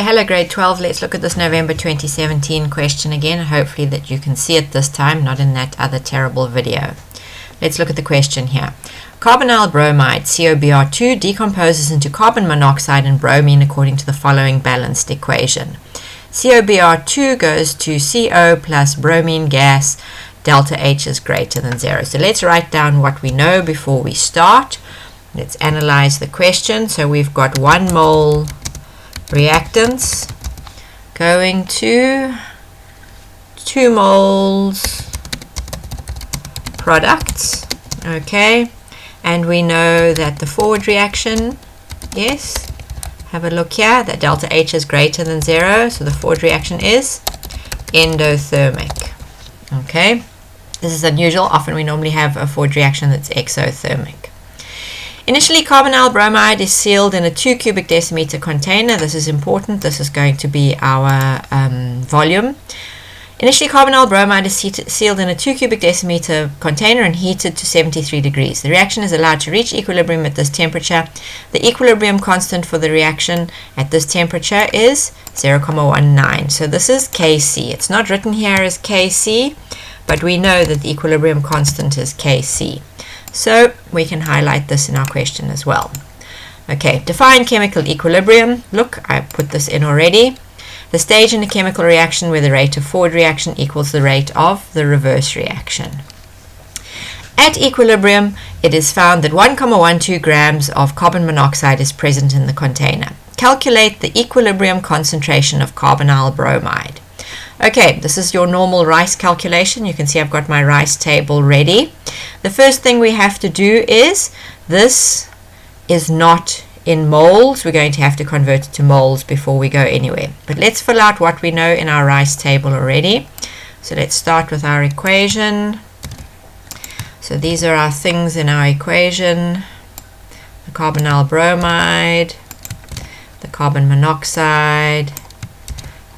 Okay, hello grade 12. Let's look at this November 2017 question again. Hopefully that you can see it this time, not in that other terrible video. Let's look at the question here. Carbonyl bromide, COBr2, decomposes into carbon monoxide and bromine according to the following balanced equation. COBr2 goes to CO plus bromine gas, delta H is greater than 0. So let's write down what we know before we start. Let's analyze the question. So we've got 1 mole reactants going to 2 moles products. Okay, and we know that the forward reaction, yes, have a look here, that delta H is greater than 0, so the forward reaction is endothermic. Okay, this is unusual. Often we normally have a forward reaction that's exothermic. Initially, carbonyl bromide is sealed in a 2 cubic decimeter container. This is important. This is going to be our volume. Initially, carbonyl bromide is sealed in a 2 cubic decimeter container and heated to 73 degrees. The reaction is allowed to reach equilibrium at this temperature. The equilibrium constant for the reaction at this temperature is 0.19. So this is Kc. It's not written here as Kc, but we know that the equilibrium constant is Kc. So we can highlight this in our question as well. Okay, define chemical equilibrium. Look, I put this in already. The stage in a chemical reaction where the rate of forward reaction equals the rate of the reverse reaction. At equilibrium, it is found that 1,12 grams of carbon monoxide is present in the container. Calculate the equilibrium concentration of carbonyl bromide. Okay, this is your normal rice calculation. You can see I've got my rice table ready. The first thing we have to do is, this is not in moles. We're going to have to convert it to moles before we go anywhere. But let's fill out what we know in our rice table already. So let's start with our equation. So these are our things in our equation. The carbonyl bromide, the carbon monoxide,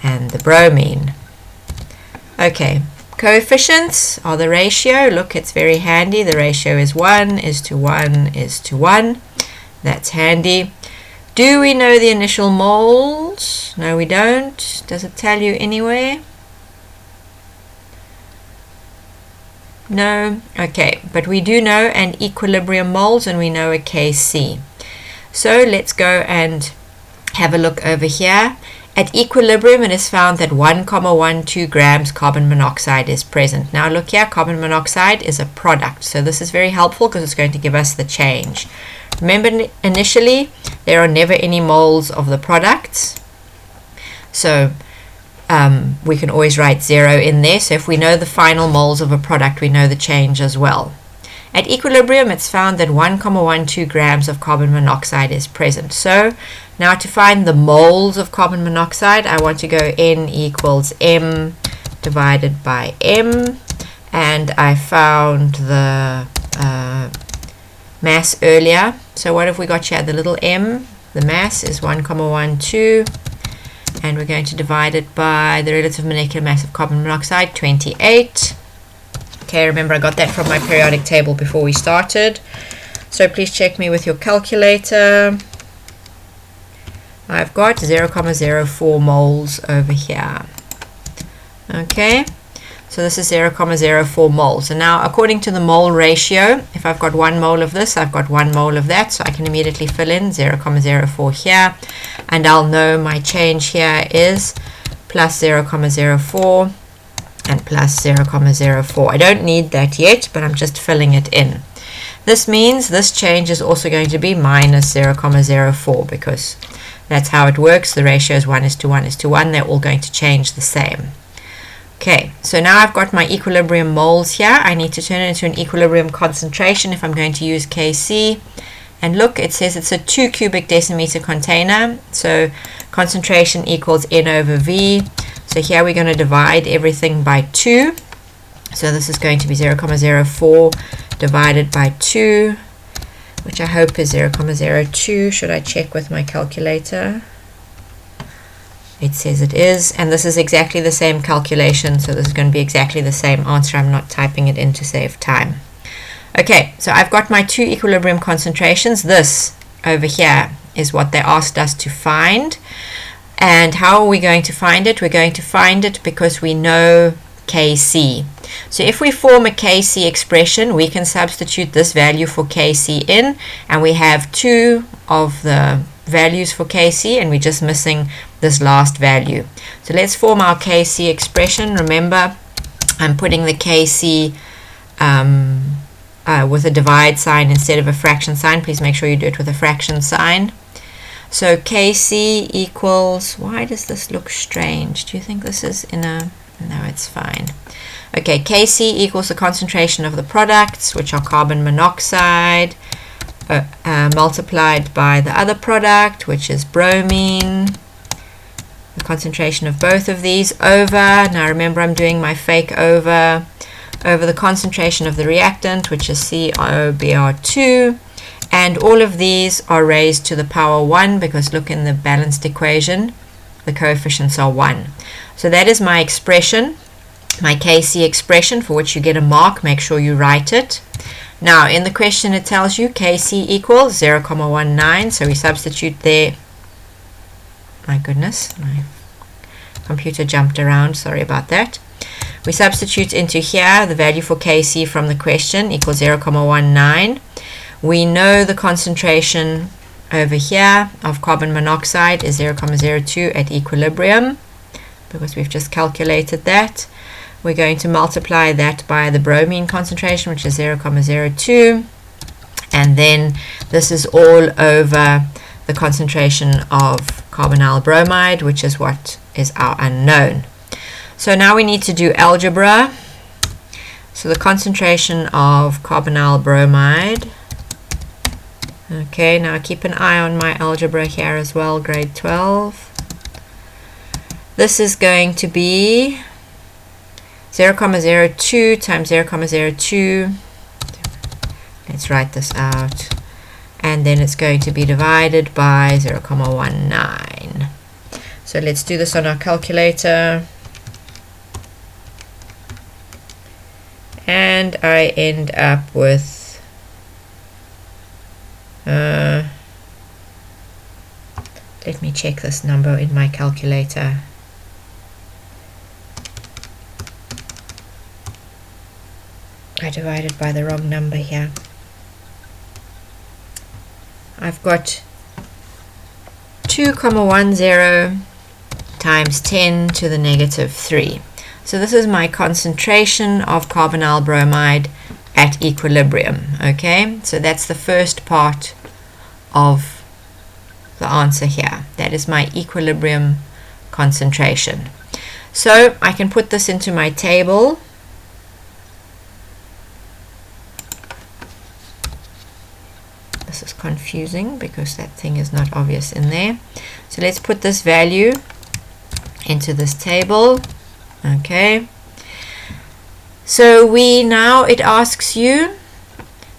and the bromine. Okay, coefficients are the ratio. Look, it's very handy. The ratio is 1 is to 1 is to 1. That's handy. Do we know the initial moles? No, we don't. Does it tell you anywhere? No. Okay, but we do know an equilibrium moles and we know a Kc. So let's go and have a look over here. At equilibrium, it is found that 1,12 grams carbon monoxide is present. Now look here, carbon monoxide is a product. So this is very helpful because it's going to give us the change. Remember, initially, there are never any moles of the products. So we can always write 0 in there. So if we know the final moles of a product, we know the change as well. At equilibrium, it's found that 1,12 grams of carbon monoxide is present. So now to find the moles of carbon monoxide, I want to go N equals M divided by M. And I found the mass earlier. So what have we got here? The little m, the mass is 1,12. And we're going to divide it by the relative molecular mass of carbon monoxide, 28. Okay, remember I got that from my periodic table before we started. So please check me with your calculator. I've got 0,04 moles over here. Okay, so this is 0,04 moles. And now according to the mole ratio, if I've got 1 mole of this, I've got 1 mole of that. So I can immediately fill in 0,04 here. And I'll know my change here is plus 0,04 and plus 0,04. I don't need that yet, but I'm just filling it in. This means this change is also going to be minus 0,04 because that's how it works. The ratio is 1 is to 1 is to 1. They're all going to change the same. Okay, so now I've got my equilibrium moles here. I need to turn it into an equilibrium concentration if I'm going to use Kc. And look, it says it's a 2 cubic decimeter container. So concentration equals N over V. So here we're going to divide everything by 2. So this is going to be 0,04 divided by 2, which I hope is 0,02. Should I check with my calculator? It says it is, and this is exactly the same calculation, so this is going to be exactly the same answer. I'm not typing it in to save time. Okay, so I've got my 2 equilibrium concentrations. This over here is what they asked us to find. And how are we going to find it? We're going to find it because we know Kc. So if we form a Kc expression, we can substitute this value for Kc in, and we have 2 of the values for Kc, and we're just missing this last value. So let's form our Kc expression. Remember, I'm putting the Kc with a divide sign instead of a fraction sign. Please make sure you do it with a fraction sign. So Kc equals, why does this look strange? Do you think this is in a, no, it's fine. Okay, Kc equals the concentration of the products, which are carbon monoxide, multiplied by the other product, which is bromine, the concentration of both of these, over, now remember I'm doing my fake over the concentration of the reactant, which is COBr2, and all of these are raised to the power 1, because look in the balanced equation, the coefficients are 1. So that is my expression, my Kc expression, for which you get a mark. Make sure you write it. Now in the question it tells you Kc equals 0,19, so we substitute there. My goodness, my computer jumped around, sorry about that. We substitute into here the value for Kc from the question equals 0,19. We know the concentration over here of carbon monoxide is 0,02 at equilibrium, because we've just calculated that. We're going to multiply that by the bromine concentration, which is 0,02, and then this is all over the concentration of carbonyl bromide, which is what is our unknown. So now we need to do algebra. So the concentration of carbonyl bromide. Okay, now keep an eye on my algebra here as well, grade 12. This is going to be 0,02 times 0,02. Let's write this out. And then it's going to be divided by 0,19. So let's do this on our calculator. And I end up with let me check this number in my calculator. I divided by the wrong number here. I've got 2,10 times 10 to the negative 3. So this is my concentration of carbonyl bromide at equilibrium. Okay, so that's the first part of the answer here. That is my equilibrium concentration. So I can put this into my table. This is confusing because that thing is not obvious in there. So let's put this value into this table. Okay, so it asks you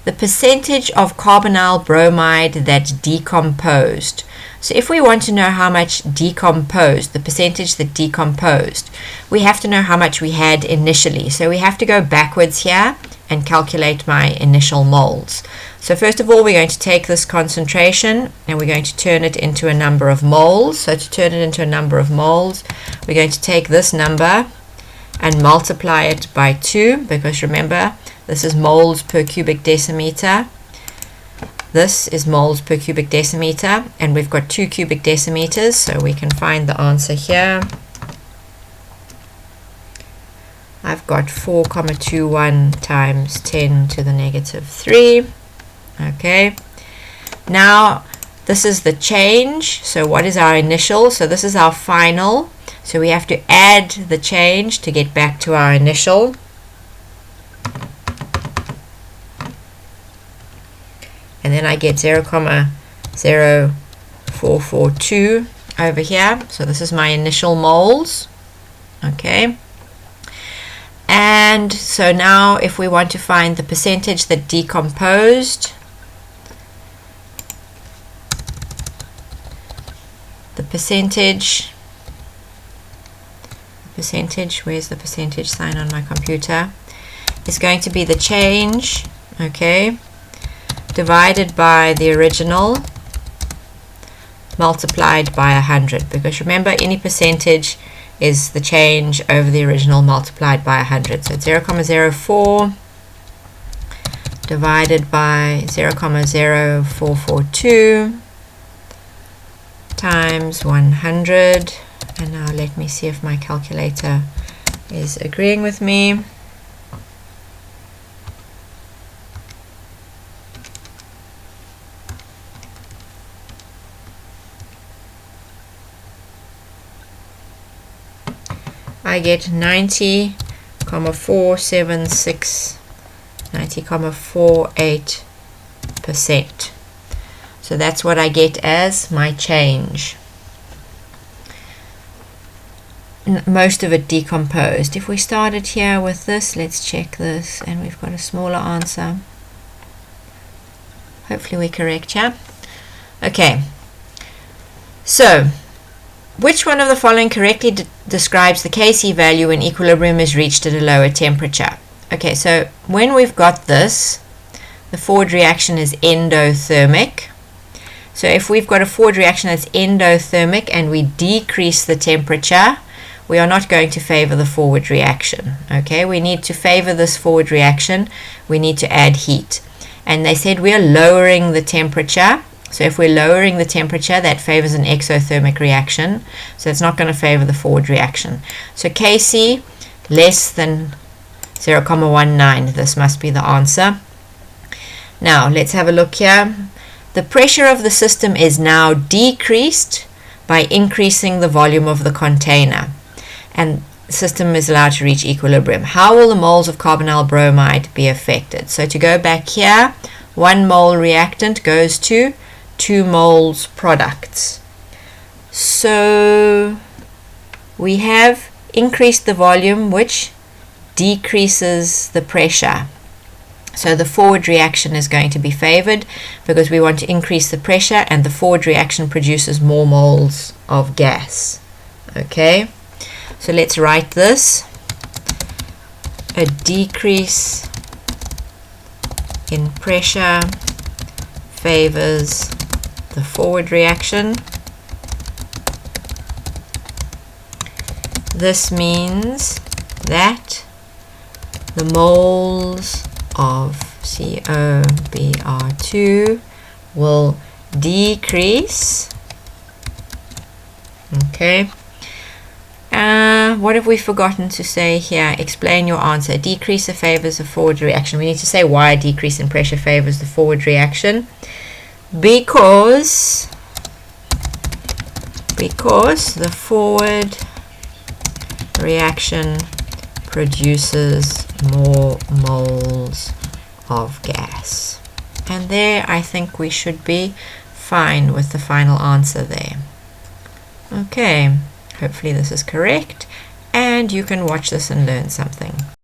the percentage of carbonyl bromide that decomposed. So if we want to know how much decomposed, the percentage that decomposed, we have to know how much we had initially. So we have to go backwards here and calculate my initial moles. So first of all, we're going to take this concentration and we're going to turn it into a number of moles. So to turn it into a number of moles, we're going to take this number and multiply it by 2, because remember, this is moles per cubic decimeter. This is moles per cubic decimeter, and we've got 2 cubic decimeters, so we can find the answer here. I've got 4,21 times 10 to the negative 3. Okay, now this is the change. So what is our initial? So this is our final. So we have to add the change to get back to our initial. And then I get 0,0442 over here. So this is my initial moles. Okay. And so now if we want to find the percentage that decomposed, the percentage, where's the percentage sign on my computer, is going to be the change, okay, divided by the original multiplied by 100, because remember, any percentage is the change over the original multiplied by 100. So 0,04 divided by 0,0442 times 100. And now let me see if my calculator is agreeing with me. I get 90,476, 90,48%. So that's what I get as my change. Most of it decomposed. If we started here with this, let's check this, and we've got a smaller answer. Hopefully we're correct here. Okay, so which one of the following correctly describes the Kc value when equilibrium is reached at a lower temperature? Okay, so when we've got this, the forward reaction is endothermic. So if we've got a forward reaction that's endothermic and we decrease the temperature, we are not going to favor the forward reaction. Okay, we need to favor this forward reaction. We need to add heat. And they said we are lowering the temperature. So if we're lowering the temperature, that favors an exothermic reaction. So it's not going to favor the forward reaction. So Kc less than 0,19. This must be the answer. Now let's have a look here. The pressure of the system is now decreased by increasing the volume of the container, and the system is allowed to reach equilibrium. How will the moles of carbonyl bromide be affected? So to go back here, 1 mole reactant goes to 2 moles products. So we have increased the volume, which decreases the pressure. So the forward reaction is going to be favored because we want to increase the pressure, and the forward reaction produces more moles of gas. Okay, so let's write this. A decrease in pressure favors the forward reaction. This means that the moles of COBr2 will decrease. Okay. What have we forgotten to say here? Explain your answer. Decrease favors the forward reaction. We need to say why a decrease in pressure favors the forward reaction. Because the forward reaction produces more moles of gas. And there I think we should be fine with the final answer there. Okay, hopefully this is correct, and you can watch this and learn something.